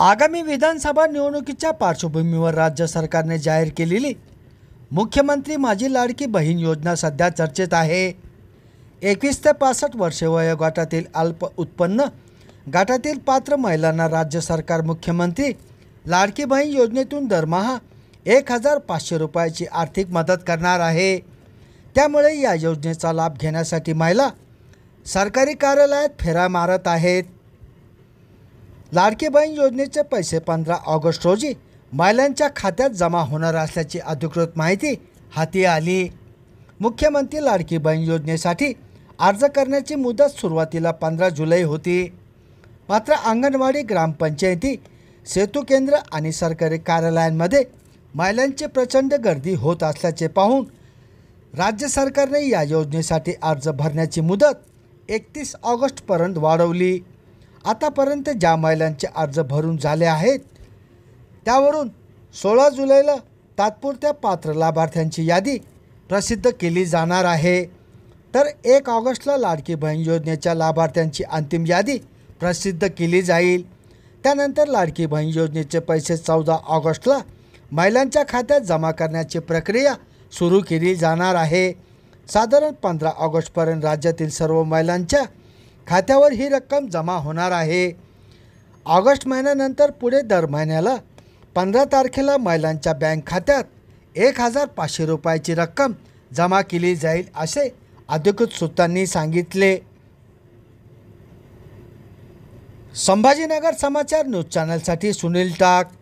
आगामी विधानसभा निवडणुकीच्या पार्श्वभूमीवर राज्य सरकारने जाहीर केलेली मुख्यमंत्री माझी लाडकी बहीण योजना सध्या चर्चेत आहे। 21 ते 65 वर्षे वयोगटातील अल्प उत्पन्न गटातील पात्र महिलांना राज्य सरकार मुख्यमंत्री लाडकी बहीण योजनेतून दरमहा 1500 रुपयाची आर्थिक मदत करणार आहे। त्यामुळे या योजनेचा लाभ घेण्यासाठी महिला सरकारी कार्यालयात फेरा मारत आहेत। लाडकी बहीण योजनेचे पैसे 15 ऑगस्ट रोजी महिलांच्या खात्यात जमा होणार असल्याची अधिकृत माहिती हाती आली। मुख्यमंत्री लाडकी बहीण योजनेसाठी अर्ज करण्याची मुदत सुरुवातीला 15 जुलै होती, मात्र अंगणवाडी, ग्रामपंचायती, सेतू केंद्र आणि सरकारी कार्यालयांमध्ये महिलांची प्रचंड गर्दी होत असल्याचे पाहून राज्य सरकारने या योजनेसाठी अर्ज भरण्याची मुदत 31 ऑगस्टपर्यंत वाढवली। आतापर्यंत ज्या महिलांचे अर्ज भरून झाले आहेत त्यावरून 16 जुलैला तात्पुरत्या पात्र लाभार्थ्यांची यादी प्रसिद्ध केली जाणार आहे, तर 1 ऑगस्टला लाडकी बहीण योजनेच्या लाभार्थ्यांची अंतिम यादी प्रसिद्ध केली जाईल। त्यानंतर लाडकी बहीण योजनेचे पैसे 14 ऑगस्टला महिलांच्या खात्यात जमा करण्याची प्रक्रिया सुरू केली जाणार आहे। साधारण 15 ऑगस्टपर्यंत राज्यातील सर्व महिलांच्या खात्यावर ही रक्कम जमा होणार आहे। ऑगस्ट महिन्यानंतर पुढे दर महिन्याला 15 तारखेला महिलांच्या बँक खात्यात 1500 रुपयाची रक्कम जमा केली जाईल, असे अधिकृत सूत्रांनी सांगितले। संभाजीनगर समाचार न्यूज चॅनलसाठी सुनील टाक।